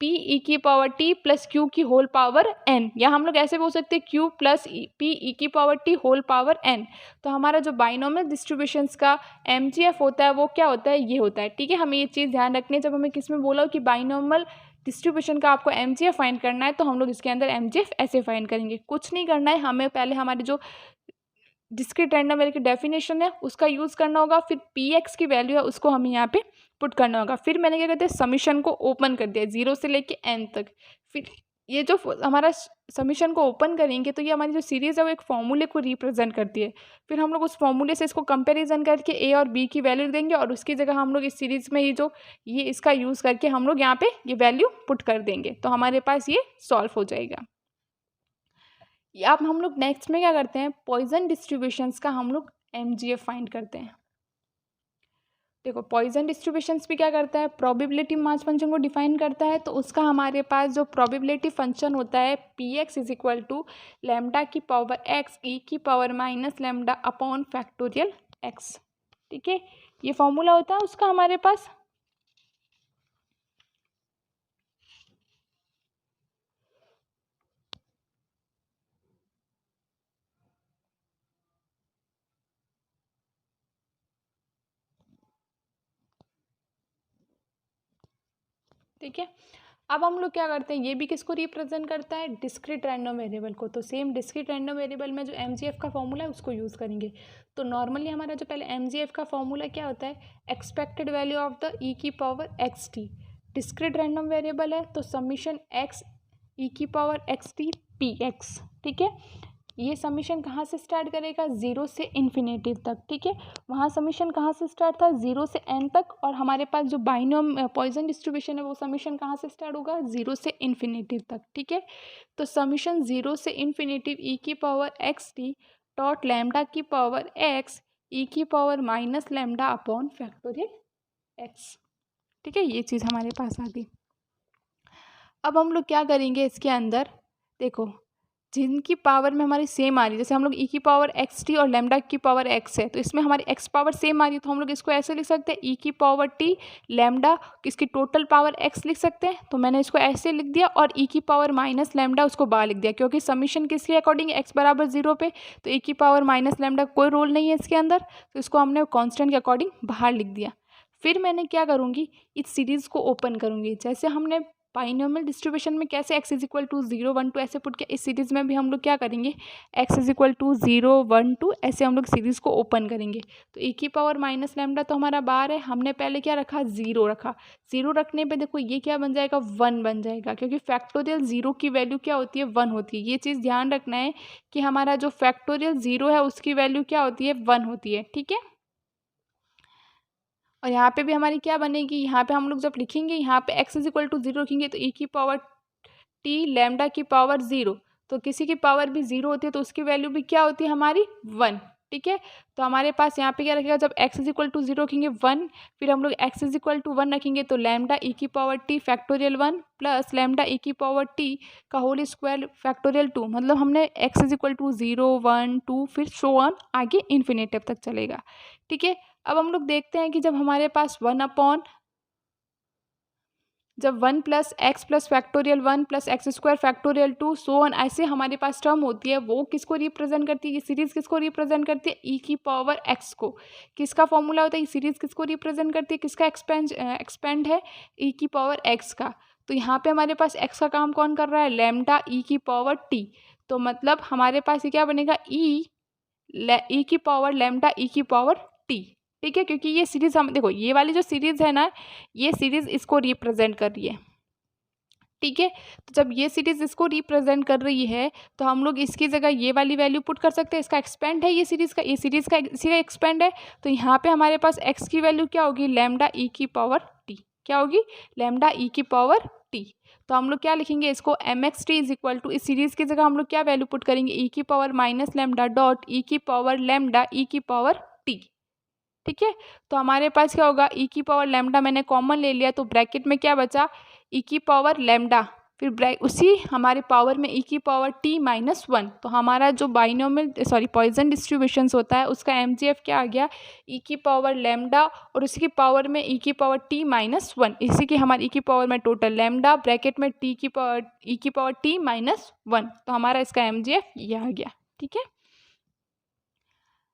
पी ई की पावर टी प्लस क्यू की होल पावर एन, या हम लोग ऐसे बोल सकते हैं क्यू प्लस पी ई की power T whole power N. तो हमारा जो बाइनोमियल डिस्ट्रीब्यूशंस का एम जी एफ होता है वो क्या होता है, ये होता है, ठीक है। हमें ये चीज़ ध्यान रखनी है, जब हमें किस में बोला हो कि बाइनोमियल डिस्ट्रीब्यूशन का आपको एम जी एफ फाइंड करना है तो हम लोग इसके अंदर एम जी एफ ऐसे फाइंड करेंगे, कुछ नहीं करना है, हमें पहले हमारी जो डिस्क्रीट रैंडम वेरिएबल की डेफिनेशन है उसका यूज़ करना होगा, फिर पी एक्स की वैल्यू है उसको हमें यहाँ पे पुट करना होगा, फिर मैंने क्या कहते हैं समीशन को ओपन कर दिया 0 से लेके n तक। फिर ये जो हमारा समीशन को ओपन करेंगे तो ये हमारी जो सीरीज़ है वो एक फॉर्मूले को रिप्रेजेंट करती है, फिर हम लोग उस फॉर्मूले से इसको कंपैरिजन करके ए और बी की वैल्यू देंगे और उसकी जगह हम लोग इस सीरीज़ में ये इसका यूज़ करके हम लोग यहाँ पे ये वैल्यू पुट कर देंगे, तो हमारे पास ये सॉल्व हो जाएगा। अब हम लोग नेक्स्ट में क्या करते हैं, पॉइजन डिस्ट्रीब्यूशंस का हम लोग एम जी एफ फाइंड करते हैं। देखो पॉइजन डिस्ट्रीब्यूशंस भी क्या करता है, प्रोबेबिलिटी मास फंक्शन को डिफाइन करता है, तो उसका हमारे पास जो प्रोबेबिलिटी फंक्शन होता है P X is equal to lambda की पावर एक्स ई की power minus lambda upon factorial X, ठीक है, ये फॉर्मूला होता है उसका हमारे पास। ठीक है, अब हम लोग क्या करते हैं, ये भी किसको रिप्रेजेंट करता है, डिस्क्रीट रैंडम वेरिएबल को, तो सेम डिस्क्रीट रैंडम वेरिएबल में जो एम जी एफ का फॉर्मूला है उसको यूज़ करेंगे। तो नॉर्मली हमारा जो पहले एम जी एफ का फॉर्मूला क्या होता है, expected value of the E की power X T, discrete random variable है तो समीशन एक्स ई की power X T P x, ठीक है। ये समीशन कहाँ से स्टार्ट करेगा, 0 से इन्फिनेटिव तक, ठीक है। वहाँ समीशन कहाँ से स्टार्ट था, 0 से n तक, और हमारे पास जो बाइनोम पॉइजन डिस्ट्रीब्यूशन है वो समीशन कहाँ से स्टार्ट होगा, 0 से इन्फिनेटिव तक, ठीक है। तो समीशन 0 से इन्फिनेटिव ई की power X T dot lambda की पावर एक्स ई की power minus lambda upon factorial X, ठीक है, ये चीज़ हमारे पास आ गई। अब हम लोग क्या करेंगे इसके अंदर, देखो जिनकी पावर में हमारी सेम आ रही है, जैसे हम लोग ई की पावर एक्स टी और लेमडा की पावर एक्स है तो इसमें हमारी एक्स पावर सेम आ रही है, तो हम लोग इसको ऐसे लिख सकते हैं ई की पावर टी लेमडा, इसकी टोटल पावर एक्स लिख सकते हैं, तो मैंने इसको ऐसे लिख दिया, और ई की पावर माइनस लेमडा उसको बाहर लिख दिया, क्योंकि समीशन किसके अकॉर्डिंग एक्स बराबर 0 पे, तो ई की पावर माइनस लेमडा कोई रोल नहीं है इसके अंदर, तो इसको हमने कॉन्स्टेंट के अकॉर्डिंग बाहर लिख दिया। फिर मैंने क्या करूँगी, इस सीरीज़ को ओपन करूँगी, जैसे हमने बाइनोमियल डिस्ट्रीब्यूशन में कैसे x इज इक्वल टू 0 1 2 ऐसे पुट किया, इस सीरीज़ में भी हम लोग क्या करेंगे, x इज इक्वल टू 0 1 2 ऐसे हम लोग सीरीज़ को ओपन करेंगे। तो e की पावर माइनस लैम्डा तो हमारा बाहर है, हमने पहले क्या रखा, 0 रखा, 0 रखने पे देखो ये क्या बन जाएगा, 1 बन जाएगा, क्योंकि फैक्टोरियल 0 की वैल्यू क्या होती है, 1 होती है। ये चीज़ ध्यान रखना है कि हमारा जो फैक्टोरियल 0 है उसकी वैल्यू क्या होती है, 1 होती है, ठीक है। और यहाँ पे भी हमारी क्या बनेगी, यहाँ पे हम लोग जब लिखेंगे यहाँ पे x इज इक्वल टू 0 रखेंगे तो e की पावर t लैम्डा की पावर 0, तो किसी की पावर भी 0 होती है तो उसकी वैल्यू भी क्या होती है हमारी 1, ठीक है। तो हमारे पास यहाँ पे क्या रखेगा, जब x इज इक्वल टू 0 रखेंगे 1, फिर हम लोग x इज इक्वल टू 1 रखेंगे तो लैम्डा e की power t factorial 1 plus lambda e की पावर t का होल स्क्वायर फैक्टोरियल 2, मतलब हमने x इज इक्वल टू 0 1 2 फिर शो ऑन आगे इन्फिनेटिव तक चलेगा, ठीक है। अब हम लोग देखते हैं कि जब हमारे पास 1 plus x plus factorial 1 plus x square factorial 2 so on ऐसे हमारे पास टर्म होती है, वो किसको रिप्रेजेंट करती है, ये सीरीज़ किसको रिप्रेजेंट करती है, ई की पावर एक्स को। किसका फॉर्मूला होता है, ये सीरीज़ किसको रिप्रेजेंट करती है, किसका एक्सपेंड है, ई की पावर एक्स का। तो यहाँ पे हमारे पास एक्स का काम कौन कर रहा है, लैम्डा ई की पावर टी, तो मतलब हमारे पास ये क्या बनेगा, ई की पावर लैम्डा ई की पावर टी, ठीक है, क्योंकि ये सीरीज़ हम देखो ये वाली जो सीरीज़ है ना, ये सीरीज़ इसको रिप्रेजेंट कर रही है। ठीक है, तो जब ये सीरीज़ इसको रिप्रेजेंट कर रही है तो हम लोग इसकी जगह ये वाली वैल्यू पुट कर सकते हैं। इसका एक्सपेंड है ये सीरीज़ का, ये सीरीज़ का इसी का एक्सपेंड है। तो यहाँ पे हमारे पास एक्स की वैल्यू क्या होगी, लैम्डा ई की पावर टी। क्या होगी, लैम्डा ई की पावर टी। तो हम लोग क्या लिखेंगे इसको, M x T is equal to, इस सीरीज़ की जगह हम लोग क्या वैल्यू पुट करेंगे, ई की power minus lambda dot E की पावर लैम्डा ई की पावर टी। ठीक है, तो हमारे पास क्या होगा, ई की पावर लैम्डा मैंने कॉमन ले लिया तो ब्रैकेट में क्या बचा, ई की पावर लैम्डा, फिर उसी हमारे पावर में ई की पावर टी माइनस वन। तो हमारा जो बाइनोमियल सॉरी पॉइसन डिस्ट्रीब्यूशंस होता है उसका एम जी एफ क्या आ गया, ई की पावर लैम्डा और उसी की पावर में ई की पावर टी माइनस वन। इसी की हमारी ई की पावर में टोटल लैम्डा ब्रैकेट में टी की पावर ई की पावर टी माइनस वन। तो हमारा इसका एम जी एफ ये आ गया। ठीक है,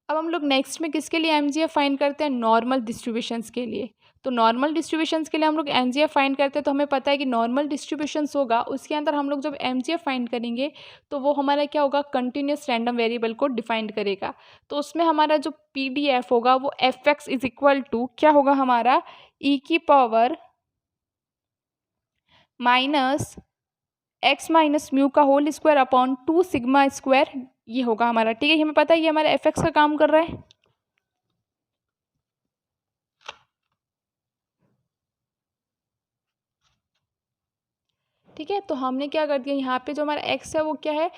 अब हम लोग नेक्स्ट में किसके लिए एम जी एफ फाइंड करते हैं, नॉर्मल डिस्ट्रीब्यूशंस के लिए। तो नॉर्मल डिस्ट्रीब्यूशंस के लिए हम लोग एम जी एफ फाइंड करते हैं, तो हमें पता है कि नॉर्मल डिस्ट्रीब्यूशंस होगा उसके अंदर हम लोग जब एम जी एफ फाइंड करेंगे तो वो हमारा क्या होगा, कंटिन्यूस रैंडम वेरिएबल को डिफाइंड करेगा। तो उसमें हमारा जो पी डी एफ होगा वो F X is equal to क्या होगा हमारा, ई की power minus X minus mu का whole square upon two sigma square, ये होगा हमारा। ठीक है, हमें पता है ये हमारा एफ एक्स का काम कर रहा है। ठीक है, तो हमने क्या कर दिया, यहाँ पे जो हमारा एक्स है वो क्या है,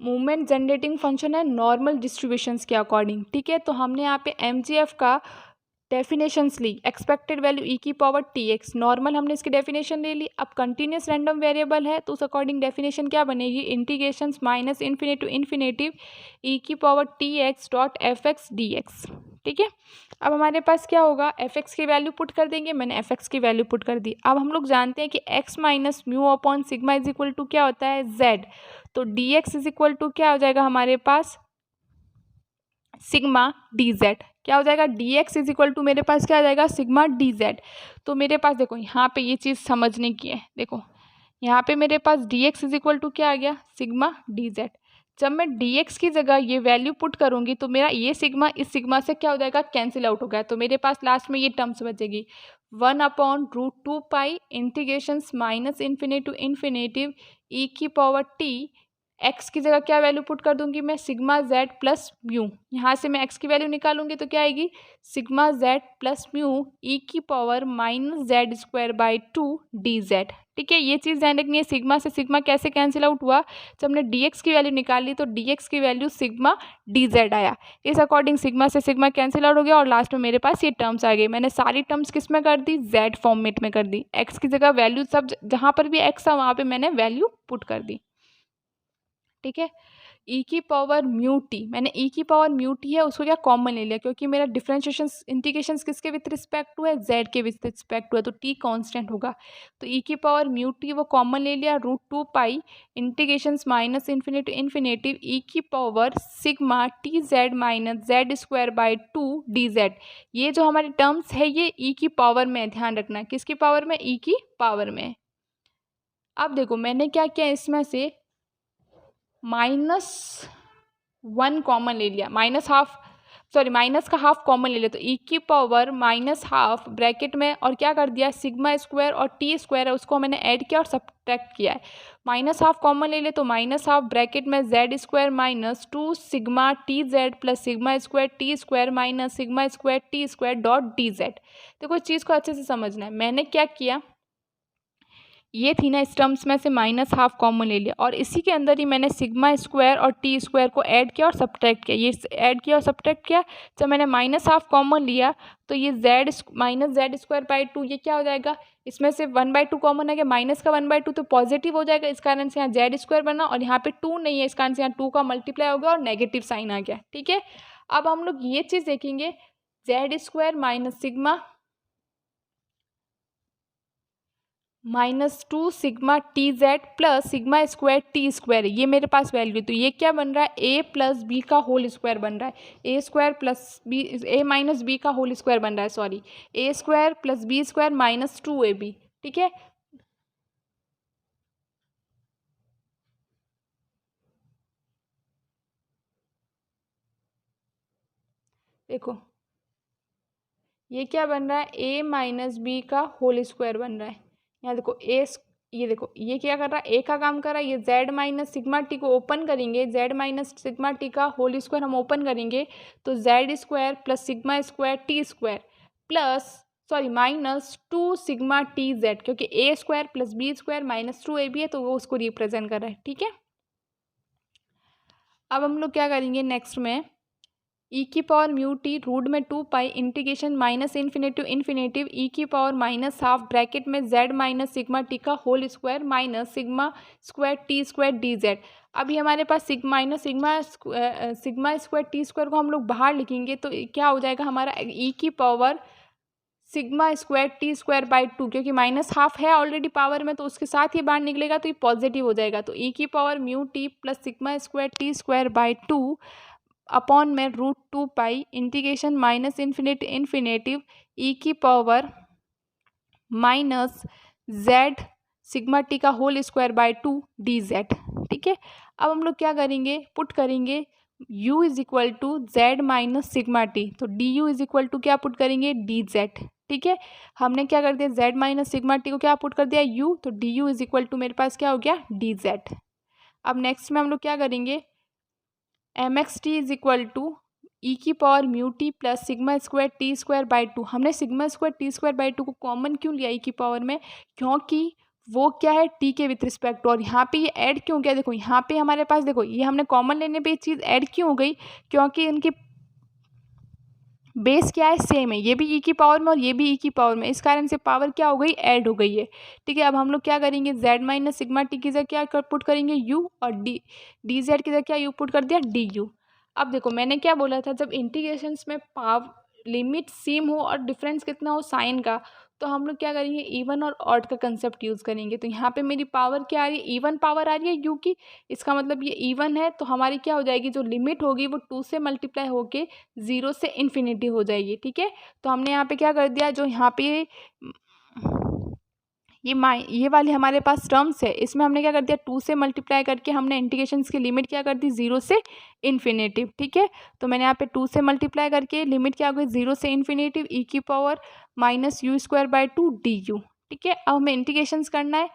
मूवमेंट जनरेटिंग फंक्शन है नॉर्मल डिस्ट्रीब्यूशंस के अकॉर्डिंग। ठीक है, तो हमने यहाँ पे एम जी एफ का डेफिनेशंस ली, एक्सपेक्टेड वैल्यू ई की पावर टी एक्स, नॉर्मल हमने इसकी डेफिनेशन ले ली। अब कंटिन्यूस रैंडम वेरिएबल है तो उस अकॉर्डिंग डेफिनेशन क्या बनेगी, इंटीग्रेशंस माइनस इन्फिनेटिव इन्फिनेटिव ई की power T X dot F X D X. ठीक है, अब हमारे पास क्या होगा, एफ एक्स की वैल्यू पुट कर देंगे, मैंने एफ एक्स की वैल्यू पुट कर दी। अब हम लोग जानते हैं कि X minus mu upon sigma is equal to क्या होता है, जेड। तो D X is equal to क्या हो जाएगा हमारे पास, सिग्मा डी जेड। क्या हो जाएगा, D X is equal to मेरे पास क्या आ जाएगा, सिग्मा डी जेड। तो मेरे पास देखो यहाँ पे ये चीज़ समझने की है, देखो यहाँ पे मेरे पास D X is equal to क्या आ गया, सिग्मा डी जेड। जब मैं डी एक्स की जगह ये वैल्यू पुट करूँगी तो मेरा ये सिग्मा इस सिग्मा से क्या हो जाएगा, कैंसिल आउट हो गया। तो मेरे पास लास्ट में ये टर्म्स बचेगी, one upon root two pi integrations minus infinitive to infinitive ई की पावर टी, एक्स की जगह क्या वैल्यू पुट कर दूंगी मैं, सिग्मा जेड प्लस म्यू। यहाँ से मैं एक्स की वैल्यू निकालूंगी तो क्या आएगी, sigma Z plus mu E की power minus Z square by two D z. ठीक है, ये चीज़ ध्यान रखनी है, सिग्मा से सिग्मा कैसे कैंसिल आउट हुआ, जब हमने डी एक्स की वैल्यू निकाली तो डी एक्स की वैल्यू सिग्मा डी जेड आया। इस अकॉर्डिंग सिग्मा से सिग्मा कैंसिल आउट हो गया और लास्ट में मेरे पास ये टर्म्स आ गई। मैंने सारी टर्म्स किस में कर दी, जेड फॉर्मेट में कर दी। एक्स की जगह वैल्यू सब जहाँ पर भी एक्स था वहाँ पर मैंने वैल्यू पुट कर दी। ठीक है, ई की पावर म्यू टी, मैंने ई की पावर म्यू टी है उसको क्या कॉमन ले लिया, क्योंकि मेरा डिफरेंशिएशन इंटीग्रेशन किसके विथ रिस्पेक्ट टू है, जेड के विथ रिस्पेक्ट टू है, तो टी कांस्टेंट होगा। तो ई की पावर म्यू टी वो कॉमन ले लिया, root two pi integration minus infinite infinitive ई की power sigma T Z minus Z square by two D Z. ये जो हमारे टर्म्स है ये ई की पावर में, ध्यान रखना किसकी पावर में, ई की पावर में। अब देखो मैंने क्या किया, इसमें से माइनस वन कॉमन ले लिया, माइनस हाफ सॉरी माइनस का हाफ कॉमन ले लिया, तो ई की पावर माइनस हाफ ब्रैकेट में और क्या कर दिया, सिग्मा स्क्वायर और टी स्क्वायर है उसको मैंने ऐड किया और सब्ट्रैक्ट किया है। माइनस हाफ कॉमन ले लिया तो माइनस हाफ ब्रैकेट में Z square minus to sigma T Z plus sigma square T square minus sigma square T square dot D Z. देखो इस चीज़ को अच्छे से समझना है, मैंने क्या किया, ये थी ना इस टर्म्स में से माइनस हाफ कॉमन ले लिया और इसी के अंदर ही मैंने सिग्मा स्क्वायर और टी स्क्वायर को ऐड किया और सब्ट्रैक्ट किया। ये ऐड किया और सब्ट्रैक्ट किया, जब मैंने माइनस हाफ कॉमन लिया तो ये Z minus Z square by to, ये क्या हो जाएगा, इसमें से वन बाई टू कॉमन है, माइनस का वन बाई टू तो पॉजिटिव हो जाएगा, इस कारण से यहाँ जेड स्क्वायर बना और यहाँ पे टू नहीं है, इस कारण से यहाँ टू का मल्टीप्लाई हो गया और नेगेटिव साइन आ गया। ठीक है, अब हम लोग ये चीज़ देखेंगे, Z square minus sigma minus two sigma T Z plus sigma square T square, ये मेरे पास वैल्यू, तो ये क्या बन रहा है, ए प्लस बी का होल स्क्वायर बन रहा है, A square plus B, A minus B का होल स्क्वायर बन रहा है, sorry A square plus B square minus two A B. ठीक है, देखो ये क्या बन रहा है, ए माइनस बी का होल स्क्वायर बन रहा है। यहाँ देखो ये देखो ये क्या कर रहा है, ए का काम कर रहा है। ये जेड माइनस सिग्मा टी को ओपन करेंगे, जेड माइनस सिग्मा टी का होल स्क्वायर हम ओपन करेंगे तो Z square plus sigma square T square plus minus 2 sigma T Z, क्योंकि A square plus B square minus 2 A B है तो वो उसको रिप्रेजेंट कर रहा है। ठीक है, अब हम लोग क्या करेंगे नेक्स्ट में, ई की पावर म्यू टी रूट में 2 pi integration minus infinitive infinitive ई की पावर माइनस हाफ ब्रैकेट में जेड माइनस सिग्मा टी का whole square minus sigma square T square D Z. अभी हमारे पास सिग्मा स्क्वायर टी स्क्वायर को हम लोग बाहर लिखेंगे तो क्या हो जाएगा हमारा, ई की power sigma square T square by 2, क्योंकि माइनस हाफ है ऑलरेडी पावर में तो उसके साथ ही बाहर निकलेगा तो ये पॉजिटिव हो जाएगा। तो ई की power mu T plus sigma square T square by 2 upon में root 2 pi integration minus infinitive ई की power minus z sigma T का whole square by 2 d z. ठीक है, अब हम लोग क्या करेंगे, पुट करेंगे u is equal to z minus sigma t, तो D you is equal to क्या पुट करेंगे, डी जेड। ठीक है, हमने क्या कर दिया, जेड माइनस सिग्मा टी को क्या पुट कर दिया, u, तो D you is equal to मेरे पास क्या हो गया, डी जेड। अब नेक्स्ट में हम लोग क्या करेंगे, m x T is equal to ई की power mu T plus sigma square T square by 2। हमने sigma square T square by 2 को कॉमन क्यों लिया ई की पावर में, क्योंकि वो क्या है टी के विथ रिस्पेक्ट, और यहाँ पे ये ऐड क्यों किया, देखो यहाँ पे हमारे पास देखो ये हमने कॉमन लेने पे ये चीज़ ऐड क्यों हो गई, क्योंकि इनकी बेस क्या है, सेम है, ये भी ई की पावर में और ये भी ई की पावर में, इस कारण से पावर क्या हो गई, ऐड हो गई है। ठीक है, अब हम लोग क्या करेंगे, जेड माइनस सिग्मा टी की जगह क्या पुट करेंगे, यू, और डी जेड की जगह क्या यू पुट कर दिया, डी यू। अब देखो मैंने क्या बोला था, जब इंटीग्रेशंस में पावर लिमिट सेम हो और डिफरेंस कितना हो साइन का, तो हम लोग क्या करेंगे, इवन और ऑड का कंसेप्ट यूज़ करेंगे। तो यहाँ पे मेरी पावर क्या आ रही है, इवन पावर आ रही है यू की, इसका मतलब ये इवन है, तो हमारी क्या हो जाएगी, जो लिमिट होगी वो 2 से मल्टीप्लाई होके 0 से इन्फिनिटी हो जाएगी। ठीक है, तो हमने यहाँ पे क्या कर दिया, जो यहाँ पे ये वाली हमारे पास टर्म्स है, इसमें हमने क्या कर दिया, 2 से मल्टीप्लाई करके हमने इंटीग्रेशंस की लिमिट क्या कर दी, 0 से इन्फिनेटिव। ठीक है, तो मैंने यहाँ पे 2 से मल्टीप्लाई करके लिमिट क्या हो गई, 0 से इन्फिनेटिव ई की power minus you square by 2 D you. ठीक है, अब हमें इंटीग्रेशंस करना है,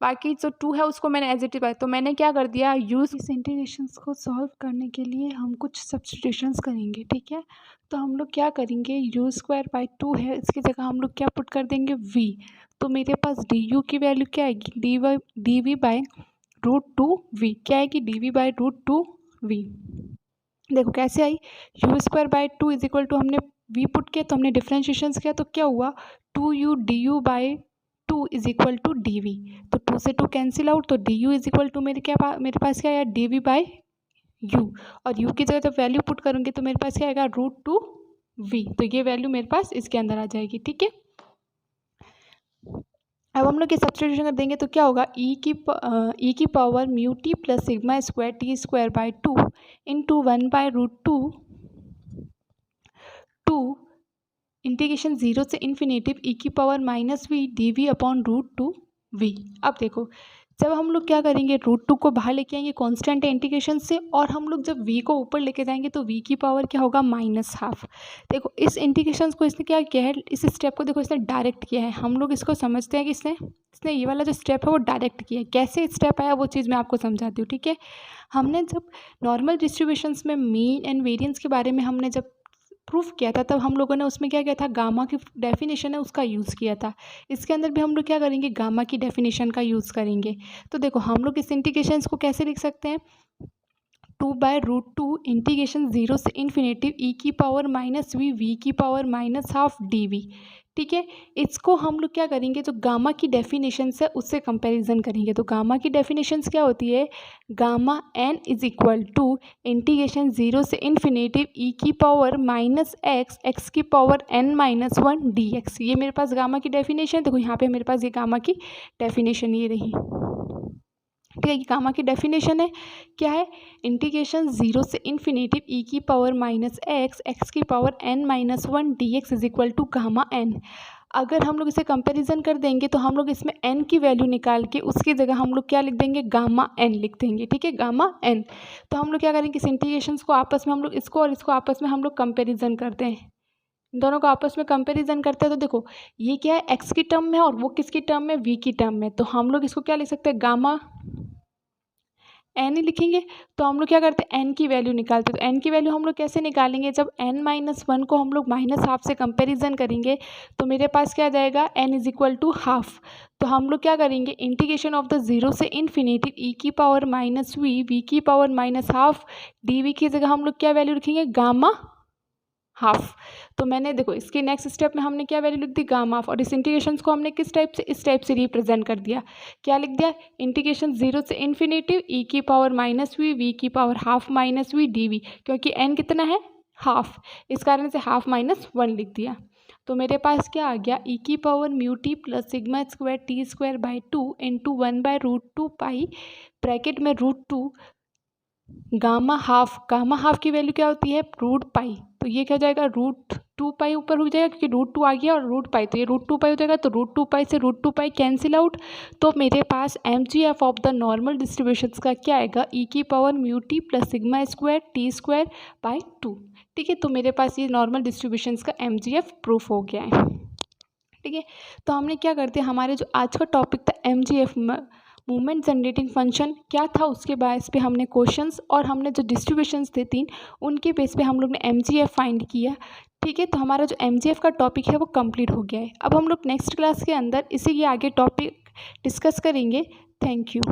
बाकी जो 2 है उसको मैंने एज इट इज, तो मैंने क्या कर दिया, यूज़ इस इंटीग्रेशंस को सॉल्व करने के लिए हम कुछ सब्स्टिट्यूशंस करेंगे। ठीक है, तो हम लोग क्या करेंगे, यू स्क्वायर बाई 2 है, इसकी जगह हम लोग क्या पुट कर देंगे, वी। तो मेरे पास डी यू की वैल्यू क्या आएगी, d v by root 2 v, क्या आएगी, d v by root 2 v. देखो कैसे आई, u square by 2 is equal to, हमने वी पुट किया तो हमने डिफ्रेंशिएशंस किया तो क्या हुआ, 2u d u by 2 is equal to d v, तो 2 से 2 कैंसिल आउट, तो D you is equal to मेरे पास क्या आया, डी वी बाई यू, और यू की जगह जब वैल्यू पुट करूँगी तो मेरे पास क्या आएगा, रूट 2 वी, तो ये वैल्यू मेरे पास इसके अंदर आ जाएगी। ठीक है, अब हम लोग ये सब्स्टिट्यूशन कर देंगे तो क्या होगा, ई की power mu T plus sigma square T square by 2 into 1 by root 2 integration 0 से इन्फिनेटिव ई की power minus V D V upon root 2 V. अब देखो जब हम लोग क्या करेंगे, रूट 2 को बाहर लेके आएंगे कांस्टेंट है इंटीग्रेशन से, और हम लोग जब v को ऊपर लेके जाएंगे तो v की पावर क्या होगा, माइनस हाफ। देखो इस इंटीग्रेशन को इसने क्या किया है, इस स्टेप को देखो इसने डायरेक्ट किया है, हम लोग इसको समझते हैं कि इसने ये वाला जो स्टेप है वो डायरेक्ट किया है। कैसे स्टेप आया वो चीज़ मैं आपको समझाती हूँ। ठीक है, हमने जब नॉर्मल डिस्ट्रीब्यूशंस में मीन एंड वेरियंस के बारे में हमने जब प्रूफ किया था, तब हम लोगों ने उसमें क्या किया था, गामा की डेफिनेशन है उसका यूज़ किया था। इसके अंदर भी हम लोग क्या करेंगे, गामा की डेफिनेशन का यूज़ करेंगे। तो देखो हम लोग इस इंटीग्रेशन को कैसे लिख सकते हैं, 2 बाई रूट 2 इंटीग्रेशन 0 से इन्फिनेटिव ई की पावर माइनस वी की power minus half D V. ठीक है, इसको हम लोग क्या करेंगे, जो गामा की डेफिनेशन है उससे कंपैरिजन करेंगे। तो गामा की डेफिनेशन क्या होती है, gamma N is equal to integration 0 से इन्फिनेटिव ई की पावर माइनस एक्स की power N minus 1 D X. ये मेरे पास गामा की डेफिनेशन, देखो यहाँ पे मेरे पास ये गामा की डेफिनेशन ये रही। ठीक है, ये गामा की डेफिनेशन है, क्या है, इंटीग्रेशन 0 से इन्फिनेटिव ई की पावर माइनस एक्स की power N minus 1 D X is equal to gamma N. अगर हम लोग इसे कंपैरिजन कर देंगे तो हम लोग इसमें एन की वैल्यू निकाल के उसकी जगह हम लोग क्या लिख देंगे, गामा एन लिख देंगे। ठीक है, गामा एन। तो हम लोग क्या करेंगे, इस इंटीग्रेशन को आपस में हम लोग इसको और इसको आपस में हम लोग कंपेरिजन करते हैं, दोनों को आपस में कंपैरिजन करते हैं तो देखो ये क्या है, एक्स की टर्म में और वो किसकी टर्म में, वी की टर्म में। तो हम लोग इसको क्या लिख सकते हैं, गामा एन ही लिखेंगे। तो हम लोग क्या करते हैं, एन की वैल्यू निकालते हैं। तो एन की वैल्यू हम लोग कैसे निकालेंगे, जब n-1 को हम लोग -1/2 से कंपैरिजन करेंगे तो मेरे पास क्या आ जाएगा, n is equal to half. तो हम लोग क्या करेंगे, इंटीग्रेशन ऑफ द जीरो से इन्फिनिटी e की पावर -v की पावर -1/2 dv की जगह हम लोग क्या वैल्यू लिखेंगे, गामा हाफ। तो मैंने देखो इसके नेक्स्ट स्टेप में हमने क्या वैल्यू लिख दी, गामा हाफ। और इस इंटीग्रेशन को हमने किस टाइप से, इस टाइप से रिप्रेजेंट कर दिया। क्या लिख दिया, इंटीग्रेशन जीरो से इन्फिनिटी e की पावर -v की पावर हाफ -v dv, क्योंकि n कितना है, हाफ, इस कारण से हाफ -1 लिख दिया। तो मेरे पास क्या आ गया, e की power mu T plus sigma square T square by 2 into 1/√2 pi bracket में √2 गामा हाफ की वैल्यू क्या होती है, √पाई। तो ये क्या हो जाएगा, √2 पाई ऊपर हो जाएगा क्योंकि √2 आ गया, और √पाई, तो ये √2 पाई हो जाएगा। तो √2 पाई से √2 पाई कैंसिल आउट। तो मेरे पास MGF of the normal distributions का क्या आएगा, e की power mu T plus sigma square T square by 2। ठीक है, तो मेरे पास ये नॉर्मल डिस्ट्रीब्यूशंस का MGF प्रूफ हो गया है। ठीक है, तो हमने क्या करते हैं, हमारे जो आज का टॉपिक था MGF मूवमेंट जनरेटिंग फंक्शन क्या था, उसके बेस पे हमने क्वेश्चंस और हमने जो डिस्ट्रीब्यूशंस थे 3 उनके बेस पे हम लोग ने MGF फाइंड किया। ठीक है, तो हमारा जो MGF का टॉपिक है वो कंप्लीट हो गया है। अब हम लोग नेक्स्ट क्लास के अंदर इसी के आगे टॉपिक डिस्कस करेंगे। Thank you.